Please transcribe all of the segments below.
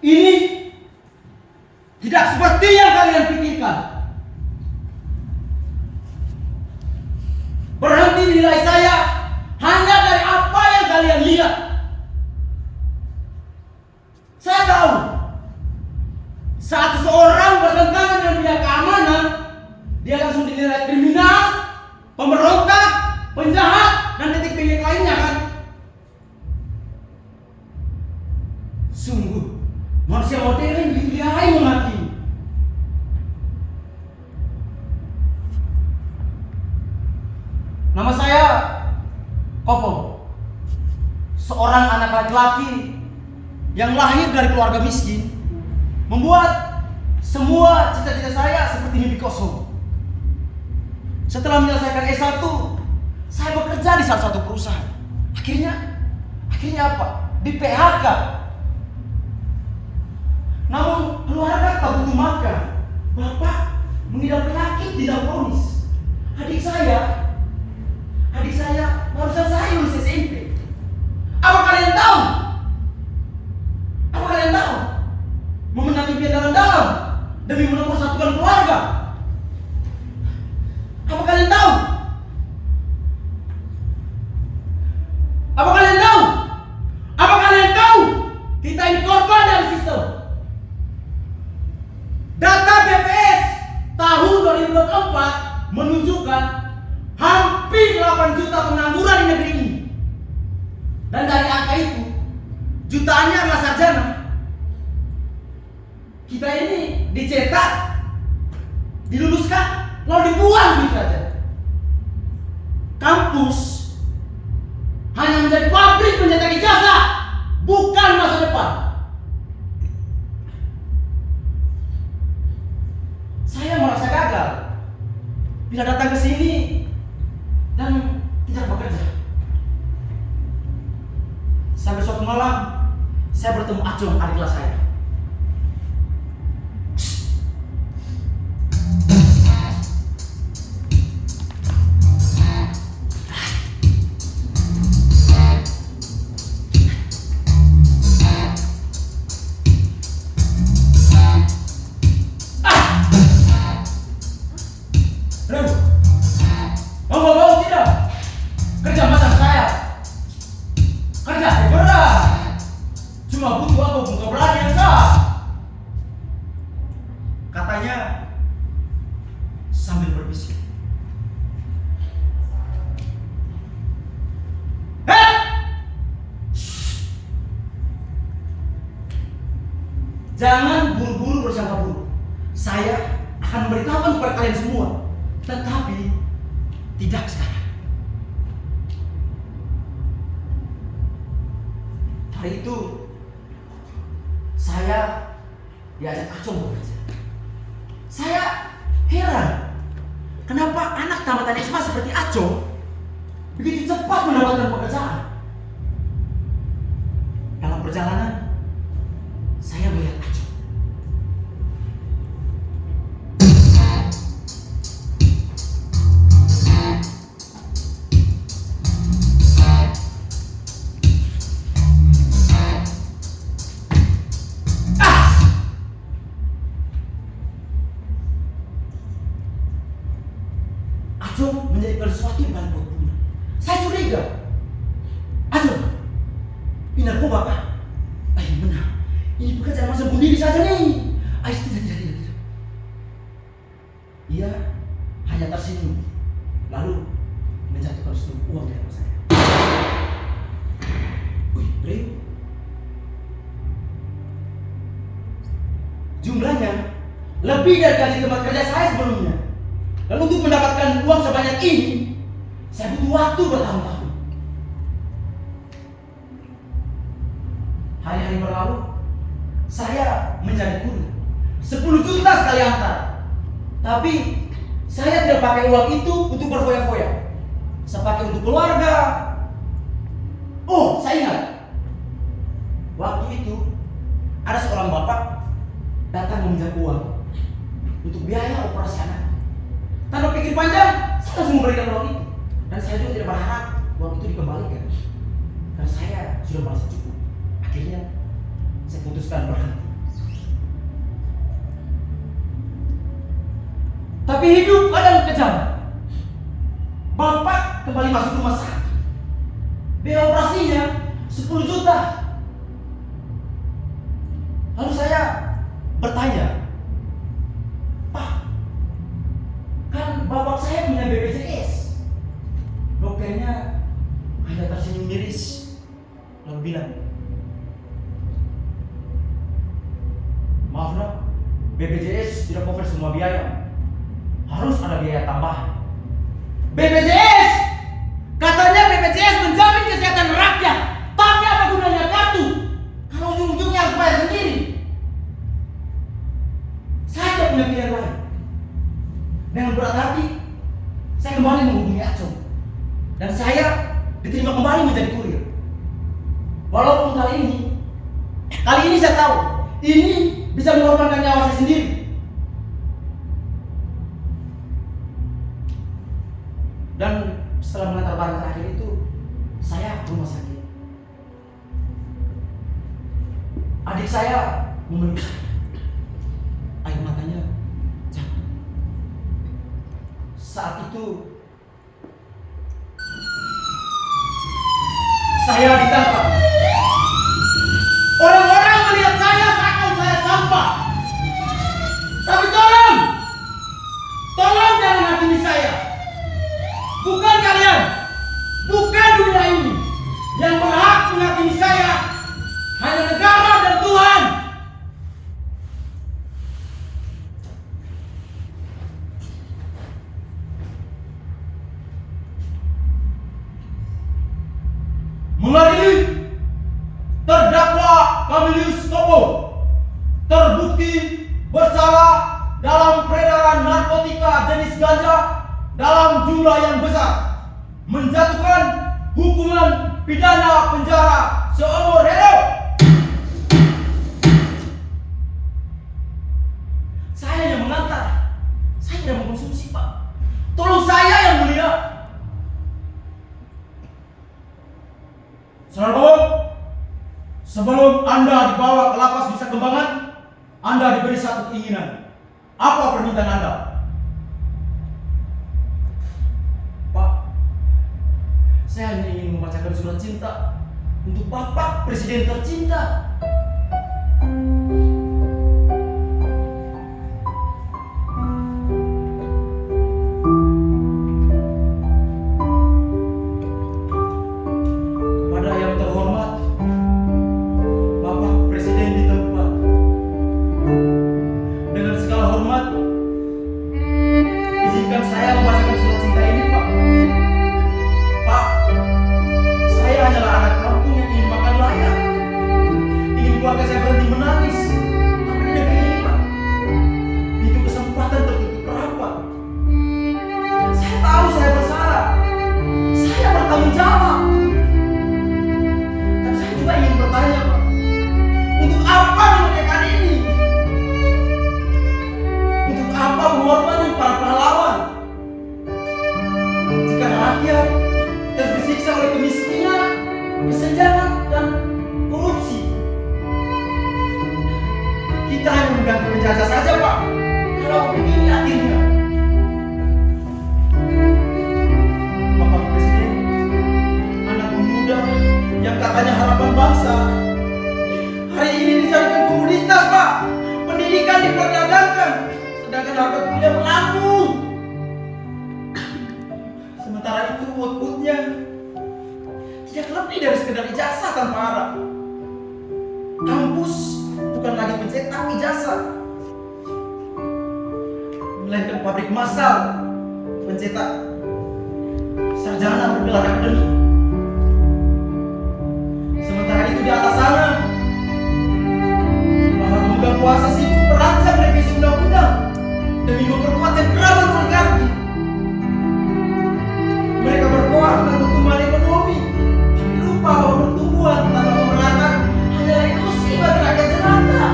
Ini tidak seperti yang kalian pikirkan. Berhenti menilai saya hanya dari apa yang kalian lihat. Saya tahu saat seseorang bertentangan dengan pihak keamanan, dia langsung dinilai kriminal, pemberontak, penjahat, dan titik-titik lainnya kan. Sungguh manusia modern dipilih menghakimi. Nama saya Kopo, seorang anak laki-laki yang lahir dari keluarga miskin, membuat semua cita-cita saya seperti mimpi kosong. Setelah menyelesaikan S1, saya bekerja di salah satu perusahaan. Akhirnya apa? Di PHK. Namun keluarga tak butuh makan. Bapak mengidap penyakit tidak kronis. Adik saya baru selesai lulus SMP. Apa kalian tahu? Memenangi impian dalam-dalam demi mempersatukan keluarga. Apa kalian tahu? Kita ini korban dari sistem. Data BPS tahun 2024 menunjukkan hampir 8 juta pengangguran di negeri ini. Dan dari angka itu, jutaannya adalah sarjana. Kita ini dicetak, diluluskan, lalu dibuang gitu saja. Kampus hanya menjadi pabrik mencetak ijazah, bukan masa depan. Saya merasa gagal bila datang ke sini dan tidak bekerja. Sampai suatu malam saya bertemu Acung, adik kelas saya. Mau tidak? Kerja macam saya. Kerja berat. Cuma butuh apa pun keberanian sah. Katanya sambil berbisik. Jangan buru-buru bersangka buruk. Saya akan memberitahukan kepada kalian semua. Tetapi tidak sekarang. Hari itu saya diajak Acung bekerja. Saya heran, kenapa anak tamatan SMA seperti Acung begitu cepat mendapatkan pekerjaan. Dalam perjalanan saya melihat Acung. Acung menjadi sesuatu yang paling berguna. Saya curiga. Acung, ini narkoba kah? Benar. Ini pekerjaan masa bunuh diri saja nih. Tidak. Ia hanya tersinggung, lalu menjatuhkan seluruh uang di hadapan saya. Bre, jumlahnya lebih dari gaji tempat kerja saya sebelumnya. Lalu untuk mendapatkan uang sebanyak ini, saya butuh waktu bertahun-tahun. Hari-hari berlalu, saya mencari kurir 10 juta sekali antar. Tapi saya tidak pakai uang itu untuk berfoya-foya. Saya pakai untuk keluarga. Oh, saya ingat. Waktu itu ada seorang bapak datang meminjam uang untuk biaya operasi anak. Tanpa pikir panjang, saya langsung memberikan uang itu. Dan saya juga tidak berharap uang itu dikembalikan, karena saya sudah merasa cukup. Akhirnya saya putuskan berhenti. jam. Bapak kembali masuk rumah sakit. Biaya operasinya 10 juta. Lalu saya bertanya, Pak, kan bapak saya punya BPJS. Dokternya hanya tersenyum miris, lalu bilang, maaf nak, BPJS tidak cover semua biaya. Harus ada biaya tambahan. BPJS! Katanya BPJS menjamin kesehatan rakyat. Tapi apa gunanya kartu kalau ujung-ujungnya harus bayar sendiri? Saya tidak punya pilihan lain. Dengan berat hati, saya kembali menghubungi Acong. Dan saya diterima kembali menjadi kurir. Walaupun kali ini saya tahu, ini bisa mengorbankan nyawa saya sendiri. Dan setelah mengantar barang terakhir itu, saya ke rumah sakit. Adik saya memeluk saya. Air matanya jatuh. Saat itu saya ditangkap. Orang-orang melihat saya seakan saya sampah. Tapi tolong jangan hakimi saya. Bukan kalian, bukan dunia ini yang berhak menghakimi saya. Hanya negara dan Tuhan. Mengadili terdakwa Camillus Kopo terbukti bersalah dalam peredaran narkotika jenis ganja dalam jumlah yang besar, menjatuhkan hukuman pidana penjara seumur hidup. Saya yang mengantar, saya tidak mengkonsumsi, Pak. Tolong saya yang mulia. Saudara Bob, sebelum Anda dibawa ke lapas Nusa Kembangan, Anda diberi satu keinginan. Apa permintaan Anda? Pak, saya hanya ingin membacakan surat cinta untuk Bapak Presiden tercinta. Kepada yang terhormat Bapak Presiden di tempat, dengan segala hormat, izinkan saya membacakan surat cinta ini, Pak. Pak, saya hanyalah anak kampung yang ingin makan layak, ingin keluarga saya berhenti menangis. Tapi di negeri ini, Pak, pintu kesempatan tertutup rapat. Saya tahu saya bersalah, saya bertanggung jawab. Tapi saya juga ingin bertanya, Pak, untuk apa kemerdekaan ini? Untuk apa pengorbanan para pahlawan? Jika rakyat terus disiksa oleh kemiskinan, kesenjangan, dan korupsi, kita hanya mengganti penjajah saja, Pak. Kalau begini akhirnya, Bapak Presiden, anak muda yang katanya harapan bangsa, hari ini dijadikan komoditas, Pak. Pendidikan diperdagangkan, sedangkan harga kuliah melambung. Sementara itu outputnya tidak lebih dari sekedar ijazah tanpa arah. Kampus bukan lagi pencetak ijazah, melainkan pabrik massal pencetak sarjana bergelar akademik. Sementara itu di atas sana, para pemegang kuasa sibuk merancang revisi undang-undang demi memperkuat cengkraman oligarki. Mereka berkuat tentang pertumbuhan ekonomi, tapi lupa bahwa pertumbuhan tanpa pemerataan hanyalah ilusi bagi rakyat jelata.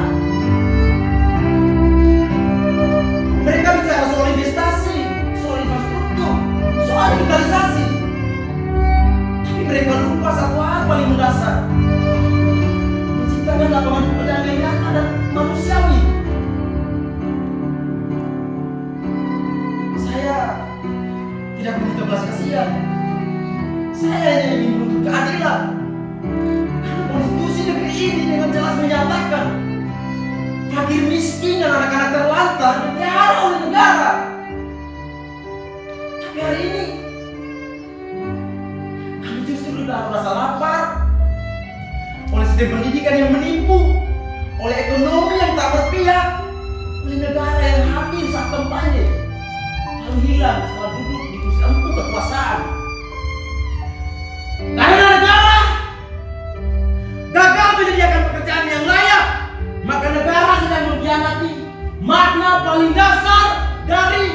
Mereka bicara soal investasi, soal infrastruktur, soal digitalisasi, tapi mereka lupa satu hal paling mendasar: menciptakan lapangan pekerjaan yang nyata dan manusiawi. Saya ini dengan jelas menyatakan fakir miskin dan anak-anak terlantar dipelihara oleh negara. Tapi hari ini kami justru sudah merasa lapar oleh sistem pendidikan yang menipu, oleh ekonomi yang tak berpihak, oleh negara yang hadir saat kampanye lalu hilang setelah duduk di kursi empuk kekuasaan. Karena negara gagal menyediakan pekerjaan yang layak, maka negara sedang mengkhianati makna paling dasar dari